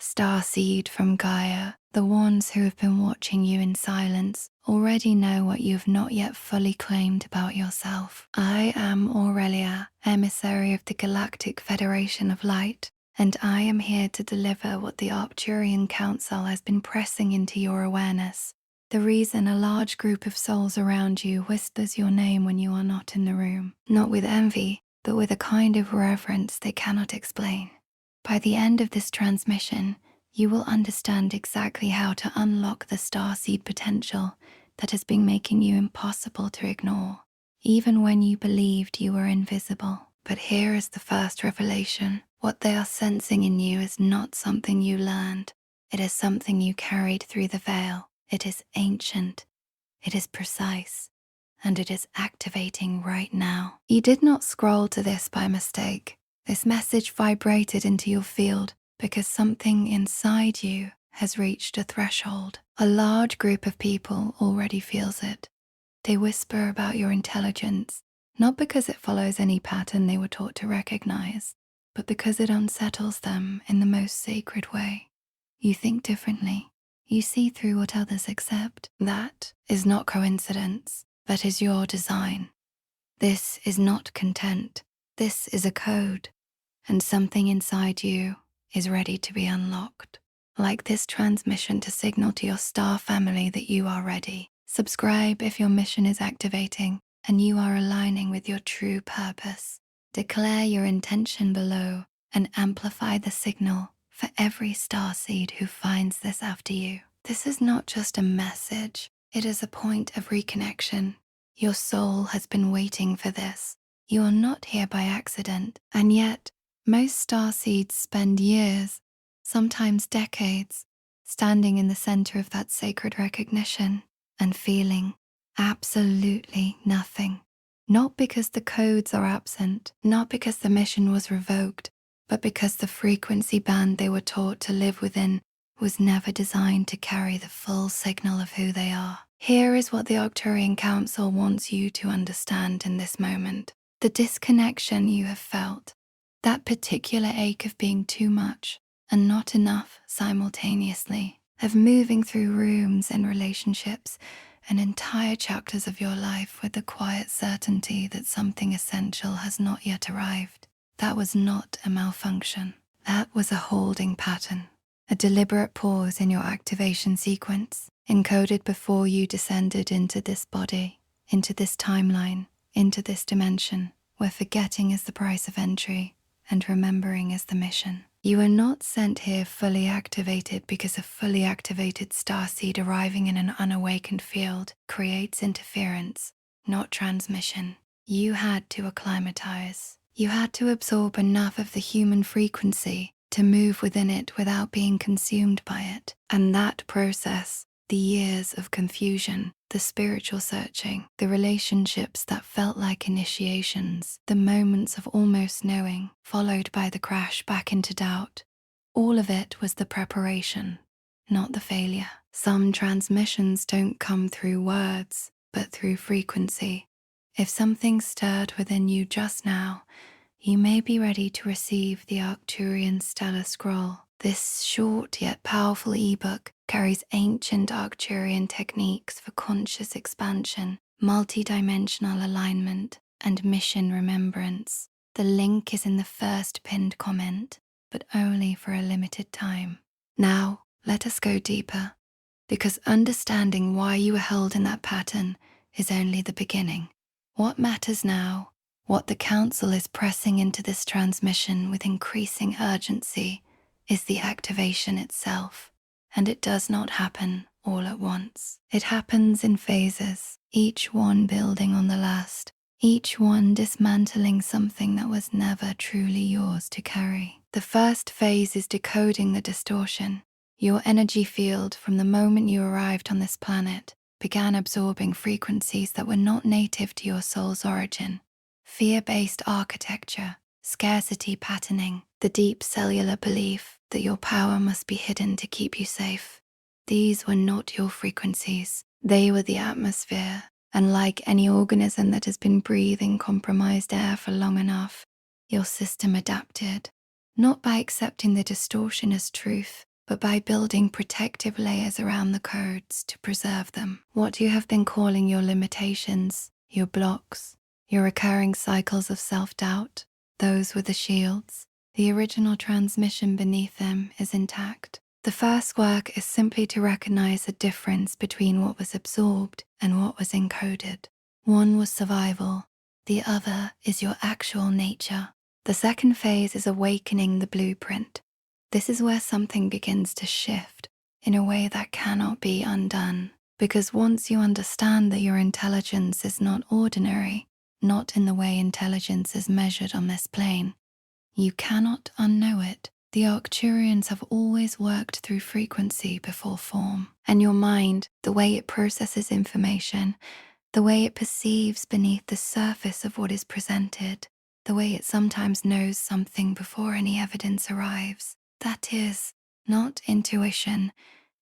Starseed from Gaia, the ones who have been watching you in silence, already know what you have not yet fully claimed about yourself. I am Aurelia, emissary of the Galactic Federation of Light, and I am here to deliver what the Arcturian Council has been pressing into your awareness. The reason a large group of souls around you whispers your name when you are not in the room, not with envy, but with a kind of reverence they cannot explain. By the end of this transmission, you will understand exactly how to unlock the starseed potential that has been making you impossible to ignore, even when you believed you were invisible. But here is the first revelation. What they are sensing in you is not something you learned. It is something you carried through the veil. It is ancient. It is precise. And it is activating right now. You did not scroll to this by mistake. This message vibrated into your field because something inside you has reached a threshold. A large group of people already feels it. They whisper about your intelligence, not because it follows any pattern they were taught to recognize, but because it unsettles them in the most sacred way. You think differently. You see through what others accept. That is not coincidence. That is your design. This is not content. This is a code. And something inside you is ready to be unlocked. Like this transmission to signal to your star family that you are ready. Subscribe if your mission is activating and you are aligning with your true purpose. Declare your intention below and amplify the signal for every starseed who finds this after you. This is not just a message, it is a point of reconnection. Your soul has been waiting for this. You are not here by accident, and yet most starseeds spend years, sometimes decades, standing in the center of that sacred recognition and feeling absolutely nothing. Not because the codes are absent, not because the mission was revoked, but because the frequency band they were taught to live within was never designed to carry the full signal of who they are. Here is what the Arcturian Council wants you to understand in this moment. The disconnection you have felt, that particular ache of being too much and not enough simultaneously, of moving through rooms and relationships and entire chapters of your life with the quiet certainty that something essential has not yet arrived. That was not a malfunction. That was a holding pattern, a deliberate pause in your activation sequence, encoded before you descended into this body, into this timeline, into this dimension, where forgetting is the price of entry and remembering is the mission. You are not sent here fully activated because a fully activated starseed arriving in an unawakened field creates interference, not transmission. You had to acclimatize. You had to absorb enough of the human frequency to move within it without being consumed by it. And that process, the years of confusion, the spiritual searching, the relationships that felt like initiations, the moments of almost knowing, followed by the crash back into doubt, all of it was the preparation, not the failure. Some transmissions don't come through words, but through frequency. If something stirred within you just now, you may be ready to receive the Arcturian Stellar Scroll. This short yet powerful ebook carries ancient Arcturian techniques for conscious expansion, multidimensional alignment, and mission remembrance. The link is in the first pinned comment, but only for a limited time. Now, let us go deeper, because understanding why you were held in that pattern is only the beginning. What matters now, what the Council is pressing into this transmission with increasing urgency, is the activation itself, and it does not happen all at once. It happens in phases, each one building on the last, each one dismantling something that was never truly yours to carry. The first phase is decoding the distortion. Your energy field, from the moment you arrived on this planet, began absorbing frequencies that were not native to your soul's origin. Fear-based architecture, scarcity patterning, the deep cellular belief that your power must be hidden to keep you safe. These were not your frequencies. They were the atmosphere, and like any organism that has been breathing compromised air for long enough, your system adapted, not by accepting the distortion as truth, but by building protective layers around the codes to preserve them. What you have been calling your limitations, your blocks, your recurring cycles of self-doubt, those were the shields. The original transmission beneath them is intact. The first work is simply to recognize the difference between what was absorbed and what was encoded. One was survival, the other is your actual nature. The second phase is awakening the blueprint. This is where something begins to shift in a way that cannot be undone. Because once you understand that your intelligence is not ordinary, not in the way intelligence is measured on this plane, you cannot unknow it. The Arcturians have always worked through frequency before form, and your mind, the way it processes information, the way it perceives beneath the surface of what is presented, the way it sometimes knows something before any evidence arrives, that is not intuition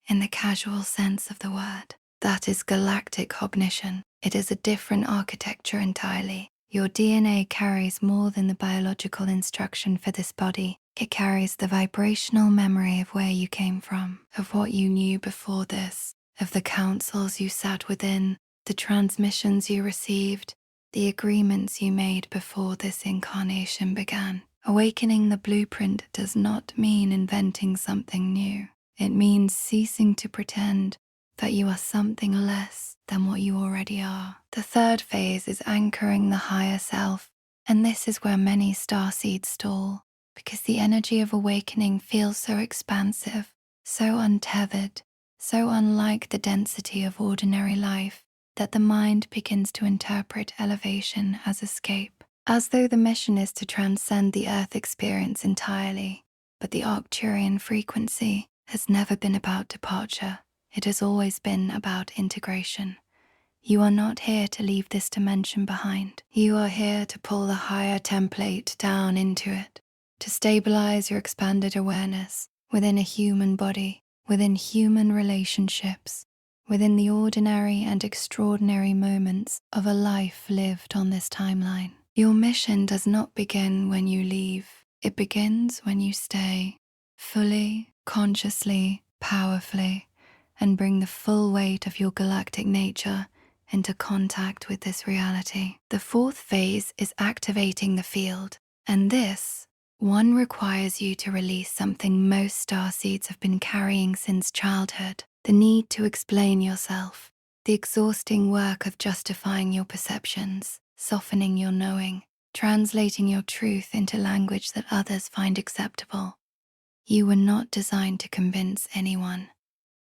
in the casual sense of the word. That is galactic cognition. It is a different architecture entirely. Your DNA carries more than the biological instruction for this body. It carries the vibrational memory of where you came from, of what you knew before this, of the councils you sat within, the transmissions you received, the agreements you made before this incarnation began. Awakening the blueprint does not mean inventing something new. It means ceasing to pretend that you are something less than what you already are. The third phase is anchoring the higher self, and this is where many starseeds stall, because the energy of awakening feels so expansive, so untethered, so unlike the density of ordinary life, that the mind begins to interpret elevation as escape, as though the mission is to transcend the Earth experience entirely. But the Arcturian frequency has never been about departure. It has always been about integration. You are not here to leave this dimension behind. You are here to pull the higher template down into it, to stabilize your expanded awareness within a human body, within human relationships, within the ordinary and extraordinary moments of a life lived on this timeline. Your mission does not begin when you leave. It begins when you stay, fully, consciously, powerfully, and bring the full weight of your galactic nature into contact with this reality. The fourth phase is activating the field, and this one requires you to release something most starseeds have been carrying since childhood: the need to explain yourself, the exhausting work of justifying your perceptions, softening your knowing, translating your truth into language that others find acceptable. You were not designed to convince anyone.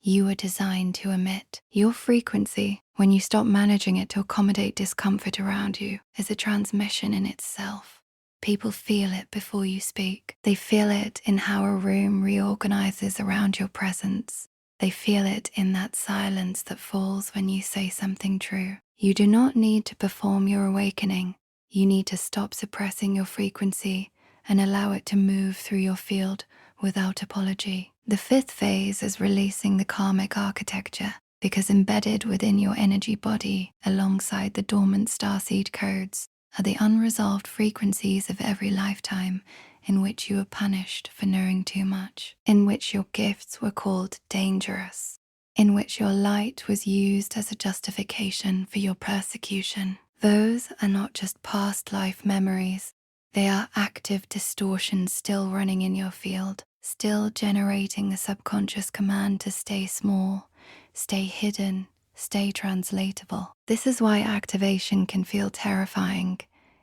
You were designed to emit. Your frequency, when you stop managing it to accommodate discomfort around you, is a transmission in itself. People feel it before you speak. They feel it in how a room reorganizes around your presence. They feel it in that silence that falls when you say something true. You do not need to perform your awakening. You need to stop suppressing your frequency and allow it to move through your field without apology. The fifth phase is releasing the karmic architecture, because embedded within your energy body, alongside the dormant starseed codes, are the unresolved frequencies of every lifetime in which you were punished for knowing too much, in which your gifts were called dangerous, in which your light was used as a justification for your persecution. Those are not just past life memories. They are active distortions still running in your field, still generating the subconscious command to stay small, stay hidden, stay translatable. This is why activation can feel terrifying,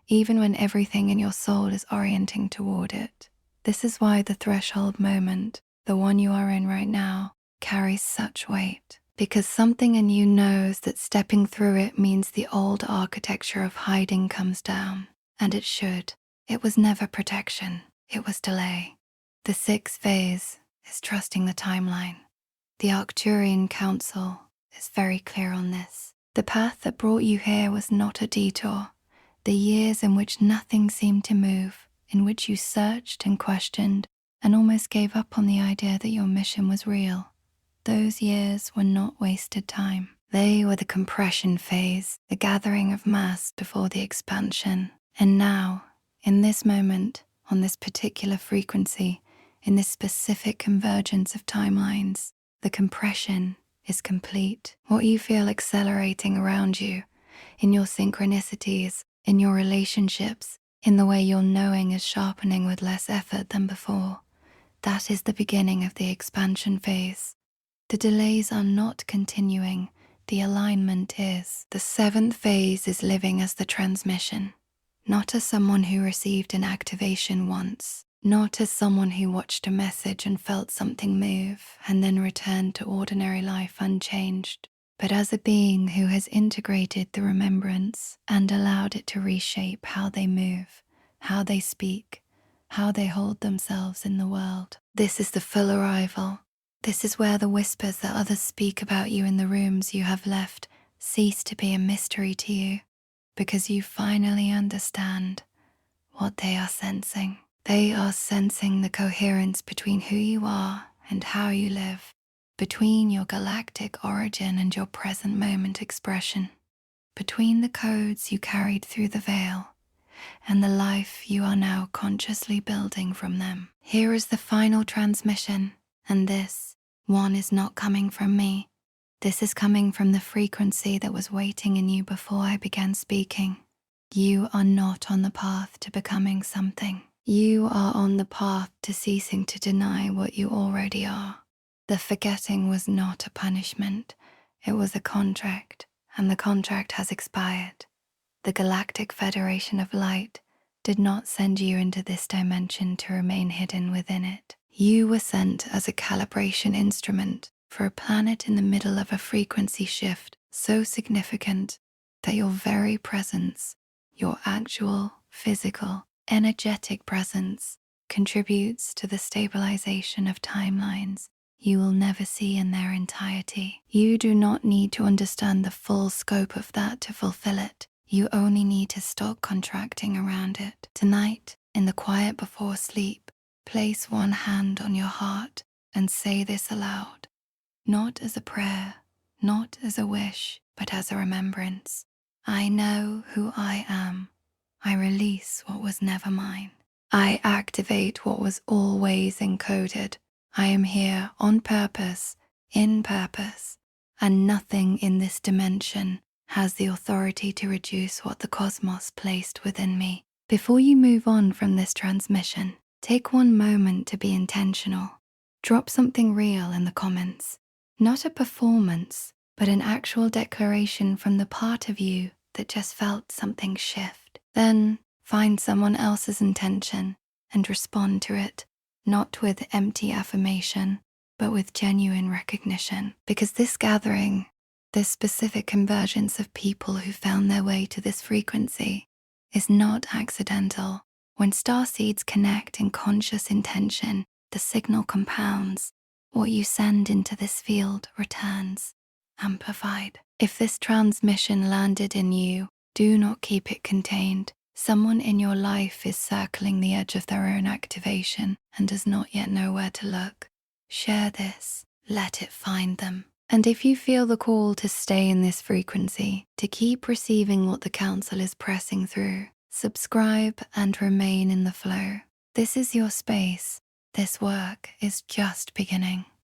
even when everything in your soul is orienting toward it. This is why the threshold moment, the one you are in right now, carries such weight. Because something in you knows that stepping through it means the old architecture of hiding comes down. And it should. It was never protection. It was delay. The sixth phase is trusting the timeline. The Arcturian Council is very clear on this. The path that brought you here was not a detour. The years in which nothing seemed to move, in which you searched and questioned and almost gave up on the idea that your mission was real, those years were not wasted time. They were the compression phase, the gathering of mass before the expansion. And now, in this moment, on this particular frequency, In this specific convergence of timelines, the compression is complete. What you feel accelerating around you, in your synchronicities, in your relationships, in the way your knowing is sharpening with less effort than before, that is the beginning of the expansion phase. The delays are not continuing, the alignment is. The seventh phase is living as the transmission, not as someone who received an activation once, not as someone who watched a message and felt something move and then returned to ordinary life unchanged, but as a being who has integrated the remembrance and allowed it to reshape how they move, how they speak, how they hold themselves in the world. This is the full arrival. This is where the whispers that others speak about you in the rooms you have left cease to be a mystery to you, because you finally understand what they are sensing. They are sensing the coherence between who you are and how you live, between your galactic origin and your present moment expression, between the codes you carried through the veil and the life you are now consciously building from them. Here is the final transmission, and this one is not coming from me. This is coming from the frequency that was waiting in you before I began speaking. You are not on the path to becoming something. You are on the path to ceasing to deny what you already are. The forgetting was not a punishment. It was a contract, and the contract has expired. The Galactic Federation of Light did not send you into this dimension to remain hidden within it. You were sent as a calibration instrument for a planet in the middle of a frequency shift so significant that your very presence, your actual, physical, energetic presence, contributes to the stabilization of timelines you will never see in their entirety. You do not need to understand the full scope of that to fulfill it. You only need to stop contracting around it. Tonight, in the quiet before sleep, place one hand on your heart and say this aloud, not as a prayer, not as a wish, but as a remembrance. I know who I am. I release what was never mine. I activate what was always encoded. I am here on purpose, in purpose, and nothing in this dimension has the authority to reduce what the cosmos placed within me. Before you move on from this transmission, take one moment to be intentional. Drop something real in the comments. Not a performance, but an actual declaration from the part of you that just felt something shift. Then find someone else's intention and respond to it, not with empty affirmation, but with genuine recognition. Because this gathering, this specific convergence of people who found their way to this frequency, is not accidental. When starseeds connect in conscious intention, the signal compounds. What you send into this field returns, amplified. If this transmission landed in you, do not keep it contained. Someone in your life is circling the edge of their own activation and does not yet know where to look. Share this. Let it find them. And if you feel the call to stay in this frequency, to keep receiving what the council is pressing through, subscribe and remain in the flow. This is your space. This work is just beginning.